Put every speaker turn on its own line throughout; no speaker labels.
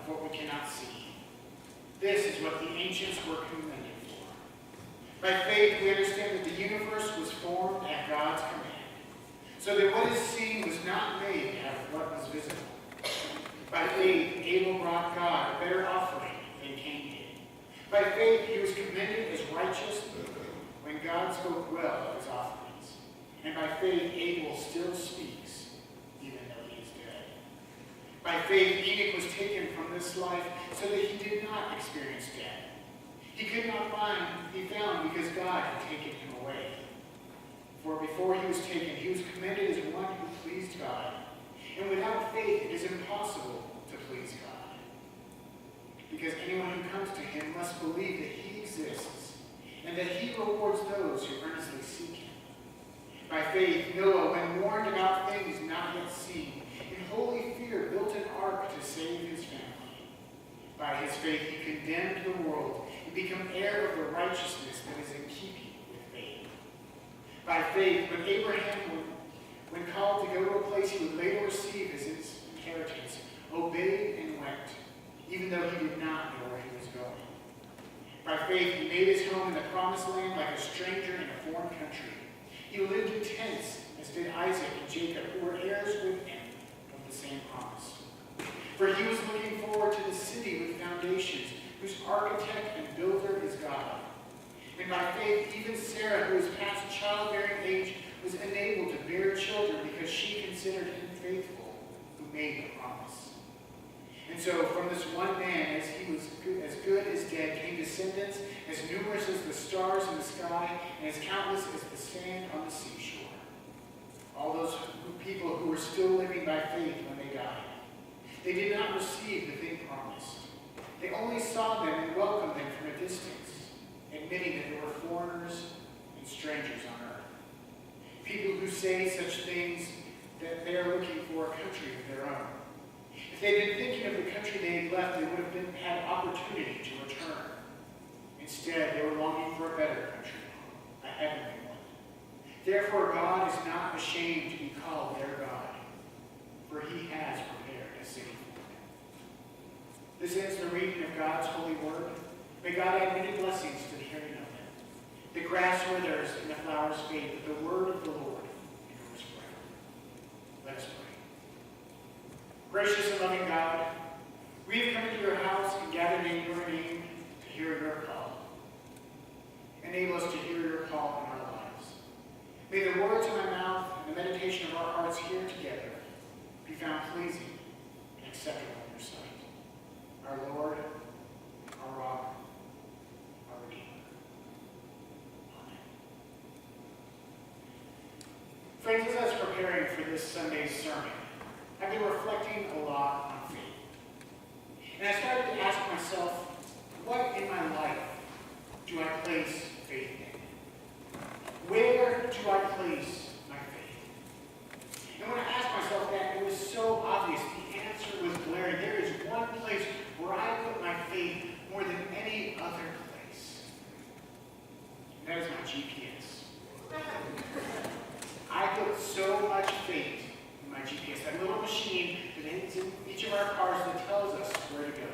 of what we cannot see. This is what the ancients were commended for. By faith, we understand that the universe was formed at God's command, so that what is seen was not made out of what was visible. By faith, Abel brought God a better offering than Cain did. By faith, he was commended as righteous when God spoke well of his offerings. And by faith, Abel still speaks, even though he is dead. By faith, Enoch was taken from this life so that he did not experience death. He could not be found because God had taken him away. For before he was taken, he was commended as one who pleased God. And without faith, it is impossible to please God. Because anyone who comes to him must believe that he exists, and that he rewards those who earnestly seek him. By faith, Noah, when warned about things not yet seen, in holy fear built an ark to save his family. By his faith, he condemned the world and became heir of the righteousness that is in keeping with faith. By faith, when Abraham, when called to go to a place he would later receive as his inheritance, obeyed and went, even though he did not know where he was going. By faith, he made his home in the promised land like a stranger in a foreign country. He lived in tents, as did Isaac and Jacob, who were heirs with him of the same promise. For he was looking forward to the city with foundations, whose architect and builder is God. And by faith, even Sarah, who was past childbearing age, was enabled to bear children because she considered him faithful who made the promise. And so from this one man, as he was as good as dead, came descendants as numerous as the stars in the sky and as countless as the sand on the seashore. All those people who were still living by faith when they died. They did not receive the thing promised. They only saw them and welcomed them from a distance, admitting that they were foreigners and strangers on earth. People who say such things that they are looking for a country of their own. If they had been thinking of the country they had left, they would have had opportunity to return. Instead, they were longing for a better country, a heavenly one. Therefore, God is not ashamed to be called their God, for he has prepared a city for them. This ends the reading of God's holy word. May God add many blessings to the hearing of it. The grass withers and the flowers fade, but the word of the Lord endures forever. Let us pray. Gracious and loving God, we have come into your house and gathered in your name to hear your call. Enable us to hear your call in our lives. May the words of my mouth and the meditation of our hearts here together be found pleasing and acceptable in your sight. Our Lord, our rock, our Redeemer. Amen. Friends, as I was preparing for this Sunday's sermon, I've been reflecting a lot on faith. And I started to ask myself, what in my life do I place faith in? Where do I place my faith? And when I asked myself that, it was so obvious. The answer was glaring. There is one place where I put my faith more than any other place. And that is my GPS. I put so much faith in my GPS, that little machine that is in each of our cars that tells us where to go.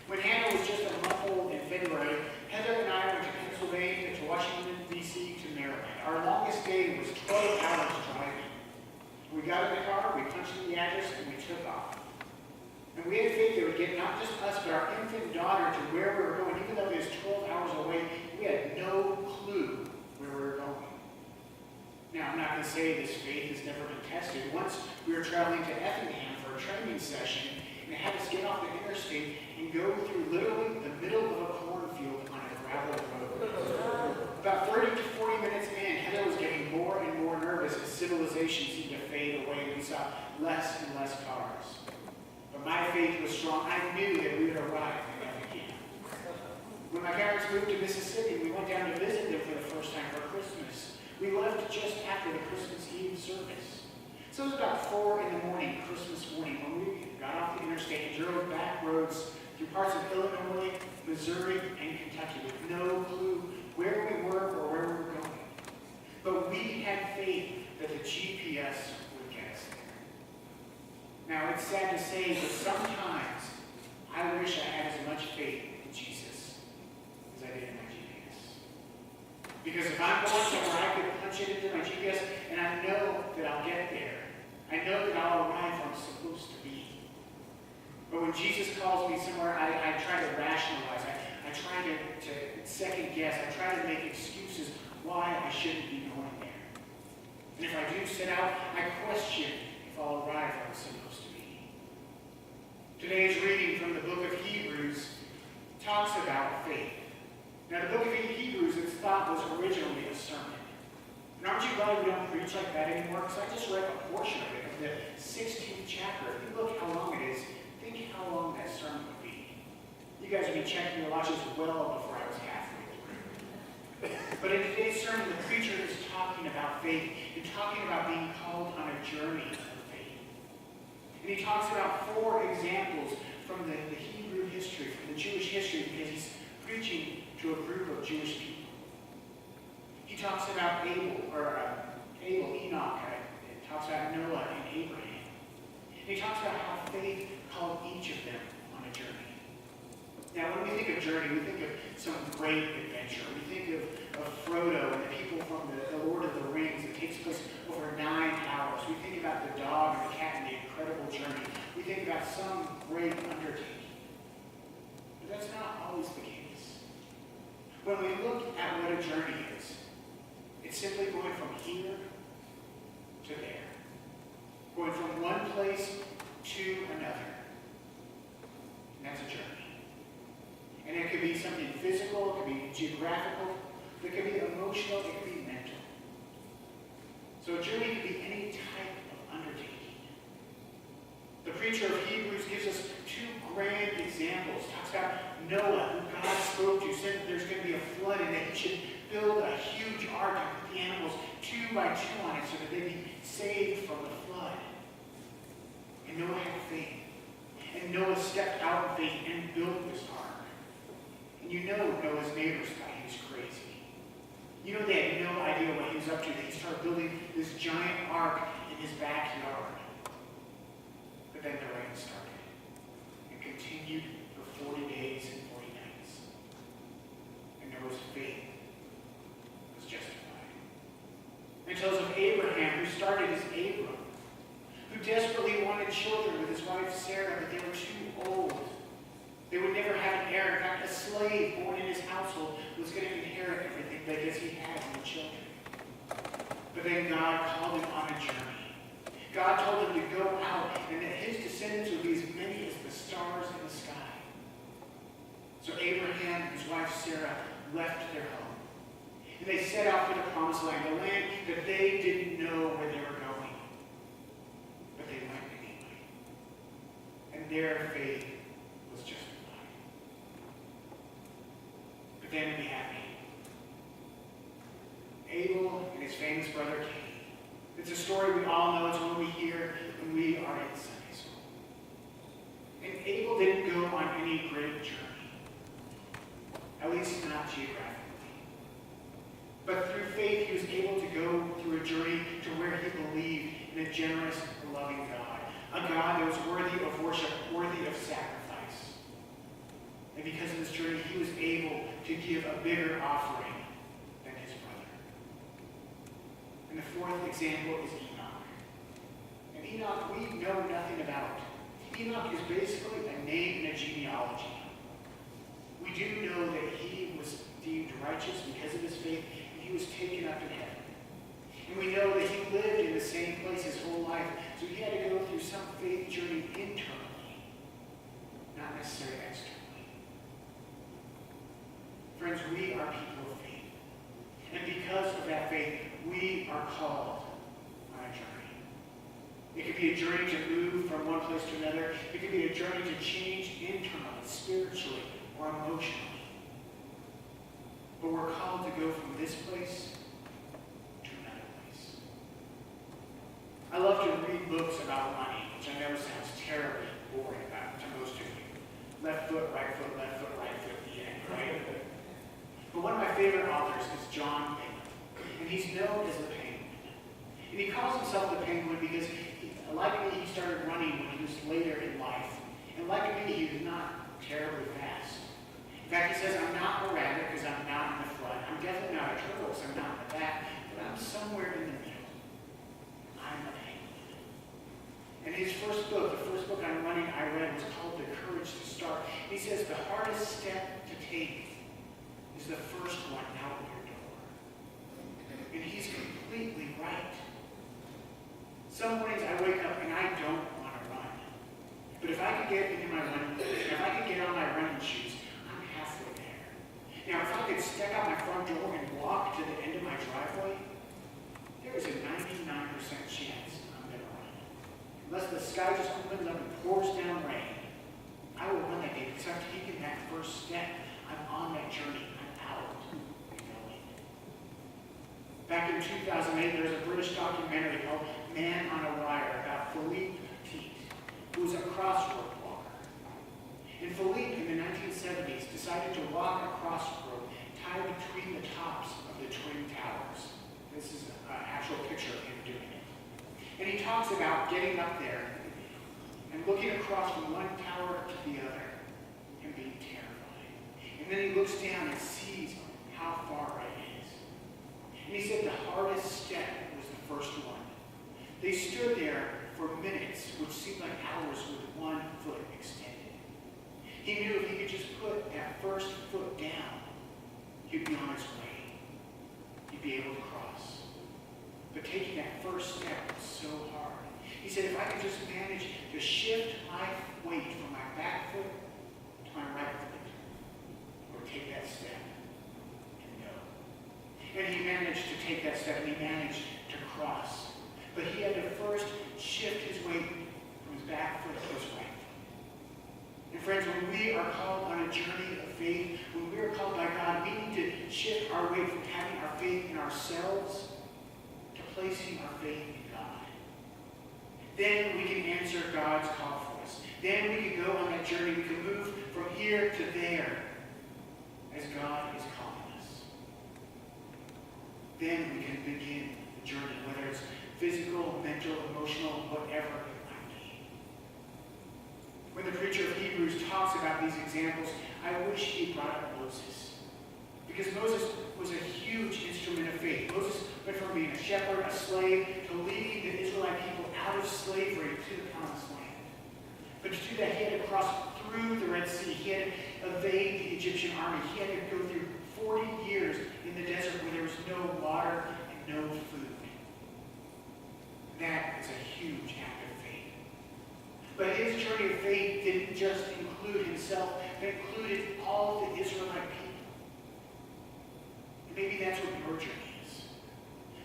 When Hannah was just a month old in February, Heather and I went to Pennsylvania, to Washington, D.C., to Maryland. Our longest day was 12 hours driving. We got in the car, we punched in the address, and we took off. And we had faith that would get not just us, but our infant daughter to where we were going. Even though it was 12 hours away, we had no clue where we were going. Now, I'm not going to say this faith has never been tested. Once we were traveling to Effingham for a training session, and they had us get off the interstate and go through literally the middle of a cornfield on a gravel road. About 30 to 40 minutes in, Heather was getting more and more nervous as civilization seemed to fade away, and we saw less and less cars. But my faith was strong. I knew that we would arrive in Effingham. When my parents moved to Mississippi, we went down to visit them for the first time for Christmas. We left just after the Christmas Eve service. So it was about 4 in the morning, Christmas morning, when we got off the interstate and drove back roads through parts of Illinois, Missouri, and Kentucky with no clue where we were or where we were going. But we had faith that the GPS would get us there. Now, it's sad to say, but sometimes wish I had as much faith in Jesus as I did in my GPS. Because if I'm going somewhere, I could punch it into my GPS, and I know that I'll get there. I know that I'll arrive where I'm supposed to be. But when Jesus calls me somewhere, I try to rationalize. I try to second guess. I try to make excuses why I shouldn't be going there. And if I do set out, I question if I'll arrive where I'm supposed to be. Today's reading from the book of Hebrews talks about faith. Now, the book of Hebrews, it's thought was originally a sermon. And aren't you glad we don't preach like that anymore? Because I just read a portion of it, of the 16th chapter. If you look how long it is, think how long that sermon would be. You guys have been checking your watches well before I was halfway through. But in today's sermon, the preacher is talking about faith and talking about being called on a journey of faith. And he talks about 4 examples from the Hebrew history, from the Jewish history, because he's preaching to a group of Jewish people. He talks about Enoch. It talks about Noah and Abraham. And he talks about how faith called each of them on a journey. Now, when we think of journey, we think of some great adventure. We think of Frodo and the people from the Lord of the Rings that takes place over 9 hours. We think about the dog and the cat and the incredible journey. We think about some great undertaking. But that's not always the case. When we look at what a journey is, it's simply going from here to there. Going from one place to another. And that's a journey. And it could be something physical, it could be geographical, it could be emotional, it could be mental. So a journey could be any type of undertaking. The preacher of Hebrews gives us 2 grand examples. Talks about Noah, who God spoke to, said that there's going to be a flood and that he should build a huge ark and put the animals 2 by 2 on it so that they'd be saved from the flood. And Noah had faith. And Noah stepped out in faith and built this ark. And you know Noah's neighbors thought he was crazy. You know they had no idea what he was up to. That he started building this giant ark in his backyard. But then the rain started. And continued for 40 days and 40 nights. And Noah's faith was justified. And it tells of Abraham, who started as Abram, who desperately wanted children with his wife Sarah, but they were too old. They would never have an heir. In fact, a slave born in his household was going to inherit everything because he had no children. But then God called him on a journey. God told him to go out and that his descendants would be as many as the stars in the sky. So Abraham and his wife Sarah left their home. And they set out for the promised land, a land that they didn't know where they were going. But they went anyway. And their faith was justified. But then we have Abel and his famous brother Cain. It's a story we all know. It's one we hear when we are in Sunday school. And Abel didn't go on any great journey. At least not geographically. But through faith, he was able to go through a journey to where he believed in a generous, loving God. A God that was worthy of worship, worthy of sacrifice. And because of this journey, he was able to give a bigger offering than his brother. And the 4th example is Enoch. And Enoch, we know nothing about. Enoch is basically a name in a genealogy. We do know that he was deemed righteous because of his faith, and he was taken up in heaven. And we know that he lived in the same place his whole life, so he had to go through some faith journey internally, not necessarily externally. Friends, we are people of faith. And because of that faith, we are called on a journey. It could be a journey to move from one place to another. It could be a journey to change internally, spiritually, or emotionally. But we're called to go from this place to another place. I love to read books about money, which I know sounds terribly boring to most of you. Left foot, right foot, the end, right? But one of my favorite authors is John Penguin, and he's known as the Penguin. And he calls himself the Penguin because, like me, he started running when he was later in life. And like me, he was not terribly I'm definitely not a turtle, so I'm not in the back, but I'm somewhere in the middle. I'm a penguin. And his first book, the first book on running I read, was called The Courage to Start. He says the hardest step to take is the first one out your door. And he's completely right. Some mornings I wake up and I don't want to run. But if I could get into my running, if I could get on my running shoes, I'm halfway there. Now, if I could step out my front door and walk to the end of my driveway, there is a 99% chance I'm going to run. Unless the sky just opens up and pours down rain, I will run that day because I've taken that first step. I'm on that journey. I'm out and going. Back in 2008, there was a British documentary called Man on a Wire about Philippe, who was a crossroad walker. And Philippe, in the 1970s, decided to walk a crossroad tied between the tops of the Twin Towers. This is an actual picture of him doing it. And he talks about getting up there and looking across from one tower to the other and being terrified. And then he looks down and sees how far it is. And he said the hardest step was the first one. They stood there for minutes, which seemed like hours, with one foot extended. He knew if he could just put that first foot down, he'd be on his way. He'd be able to cross. But taking that first step was so hard. He said, if I could just manage to shift my weight from my back foot to my right foot, or take that step and go. And he managed to take that step, and he managed to cross. But he had to first shift his weight from his back foot to his right foot. And friends, when we are called on a journey of faith, when we are called by God, we need to shift our weight from having our faith in ourselves to placing our faith in God. Then we can answer God's call for us. Then we can go on that journey. We can move from here to there as God is calling us. Then we can begin the journey, whether it's physical, mental, emotional, whatever it might be. When the preacher of Hebrews talks about these examples, I wish he brought up Moses. Because Moses was a huge instrument of faith. Moses went from being a shepherd, a slave, to leading the Israelite people out of slavery to the promised land. But to do that, he had to cross through the Red Sea. He had to evade the Egyptian army. He had to go through 40 years in the desert where there was no water and no food. That is a huge act of faith. But his journey of faith didn't just include himself, it included all the Israelite people. And maybe that's what your journey is.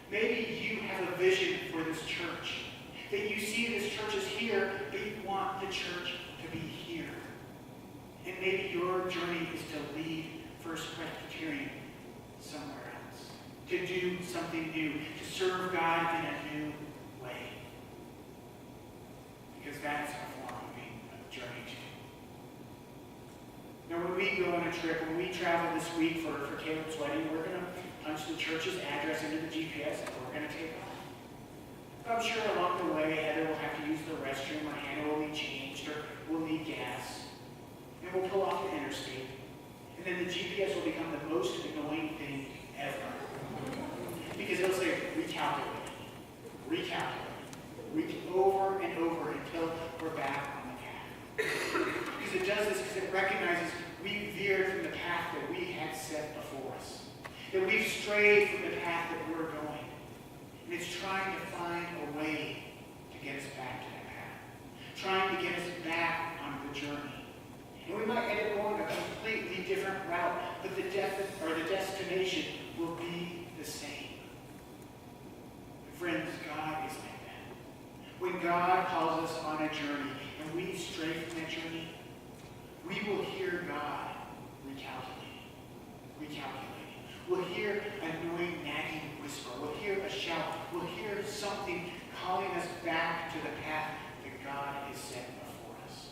Maybe you have a vision for this church. That you see this church is here, but you want the church to be here. And maybe your journey is to lead First Presbyterian somewhere else. To do something new. To serve God in a new way. Because that's a form of being a journey too. Now when we go on a trip, when we travel this week for Caleb's wedding, we're going to punch the church's address into the GPS and we're going to take off. But I'm sure along the way, Heather will have to use the restroom, or Hannah will be changed, or we'll need gas. And we'll pull off the interstate. And then the GPS will become the most annoying thing ever. Because it'll say, recalculate, over and over until we're back on the path. Because it does this because it recognizes we veered from the path that we had set before us. That we've strayed from the path that we're going. And it's trying to find a way to get us back to that path. Trying to get us back on the journey. And we might end up going a completely different route, but the destination will be the same. Friends, God is like that. When God calls us on a journey and we stray from that journey, we will hear God recalculating. We'll hear a annoying, nagging whisper. We'll hear a shout. We'll hear something calling us back to the path that God has set before us.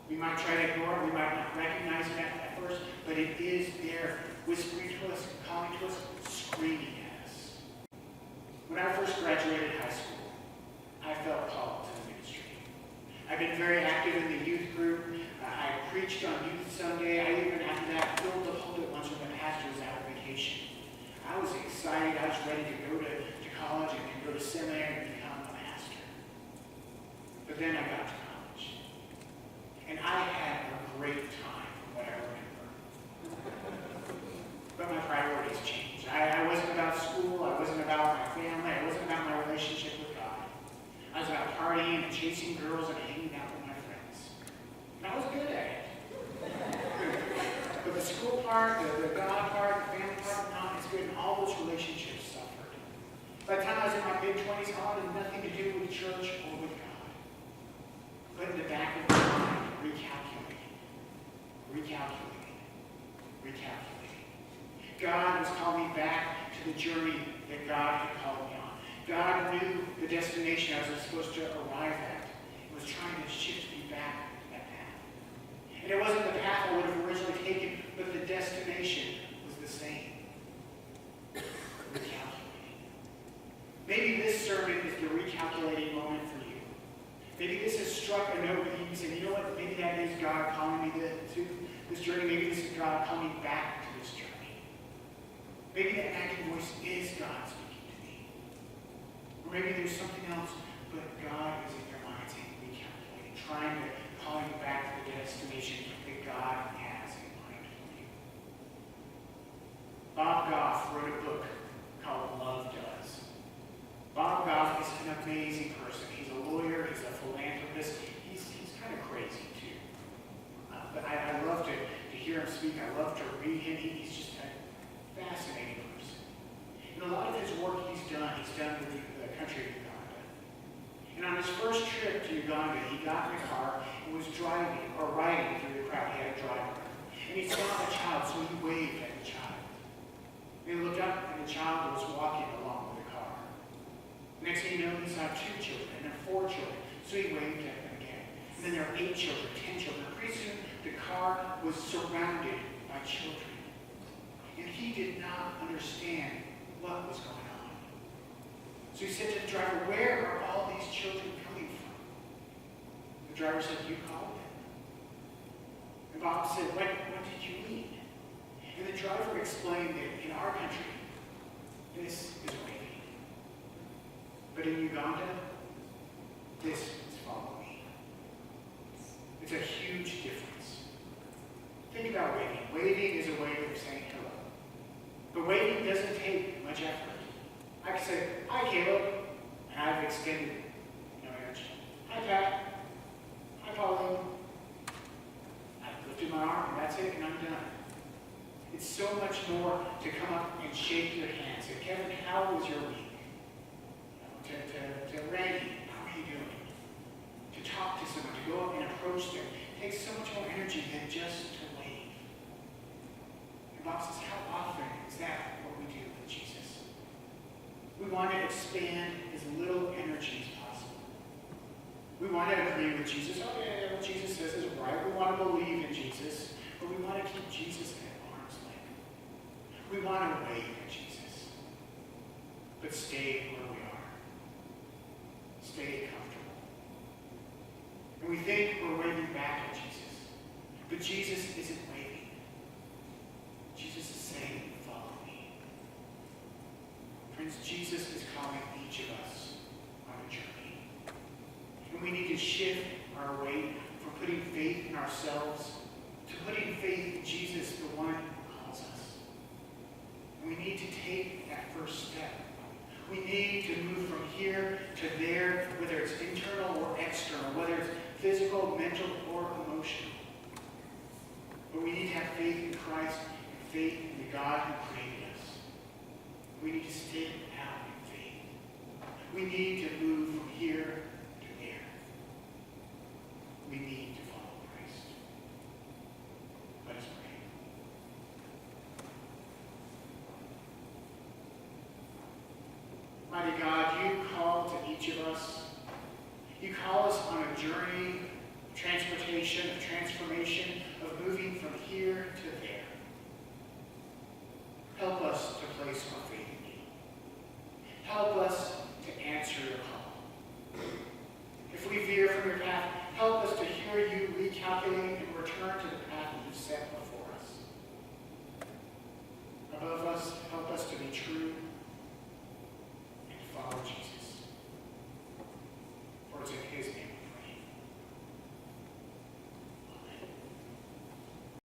We might try to ignore it. We might not recognize it at first, but it is there, whispering to us, calling to us, screaming at us. When I first graduated high school, I felt called to the ministry. I've been very active in the youth group. I preached on Youth Sunday. I even, after that, filled the pulpit once when the pastor was out on vacation. vocation. I was excited. I was ready to go to college and go to seminary and become a pastor. But then I got to college. And I had a great time from what I remember. But my priorities changed. I wasn't about school. I wasn't about my family. I wasn't about my relationship with God. I was about partying and chasing girls and hanging out with my friends. And I was good at it. But the school part, the God part, the family part, not as good. And all those relationships suffered. By the time I was in my mid-20s, I wanted nothing to do with church or with God. But in the back of my mind, recalculating. God was calling me back to the journey that God had called me on. God knew the destination I was supposed to arrive at. He was trying to shift me back to that path. And it wasn't the path I would have originally taken, but the destination was the same. Recalculating. Maybe this sermon is the recalculating moment for you. Maybe this has struck a note with you and said, you know what, maybe that is God calling me to this journey. Maybe this is God calling me back to this journey. Maybe that nagging voice is God speaking to me. Or maybe there's something else, but God is in your mind saying, recalculating, trying to call you back to the destination that God has in mind for you. Bob Goff wrote a book called Love Does. Bob Goff is an amazing person. He's a lawyer, he's a philanthropist, he's kind of crazy too. But I love to hear him speak, I love to read him. He's just a fascinating person. And a lot of his work he's done with the country of Uganda. And on his first trip to Uganda, he got in a car and was riding through the crowd. He had a driver. And he saw a child, so he waved at the child. And he looked up, and the child was walking along with the car. Next thing you know, he saw 2 children, and then 4 children. So he waved at them again. And then there were 8 children, 10 children. Pretty soon, the car was surrounded by children. And he did not understand what was going on. So he said to the driver, where are all these children coming from? The driver said, you called them. And Bob said, what did you mean? And the driver explained that in our country, this is waving. But in Uganda, this is follow me. It's a huge difference. Think about waving. Waving is a way of saying hello. But waving doesn't take much effort. I can say, hi Caleb, and I've extended no energy. Hi Pat. Hi Pauline. I've lifted my arm, and that's it, and I'm done. It's so much more to come up and shake your hand. Say, Kevin, how was your week? To Randy, how are you doing? To talk to someone, to go up and approach them. It takes so much more energy than just to wave. And Bob says, how often is that what we do with Jesus? We want to expand as little energy as possible. We want to agree with Jesus. Oh yeah, what Jesus says is right. We want to believe in Jesus, but we want to keep Jesus at arm's length. We want to wave at Jesus, but stay where we are. Stay comfortable. And we think we're waving back at Jesus, but Jesus isn't waving. Jesus is saying, follow me. Friends, Jesus is calling each of us on a journey. And we need to shift our weight from putting faith in ourselves to putting faith in Jesus, the one who calls us. And we need to take that first step. We need to move from here to there, whether it's internal or external, whether it's physical, mental, or emotional. But we need to have faith in Christ and faith in the God who created us. We need to step out in faith. We need to move from here to there. We need to follow Christ. Let us pray. Mighty God, you call to each of us. You call us on a journey of transportation, of transformation, of moving from here to there. Help us to place our faith in you. Help us to answer your call. If we veer from your path, help us to hear you recalculate and return to the path you've set before us.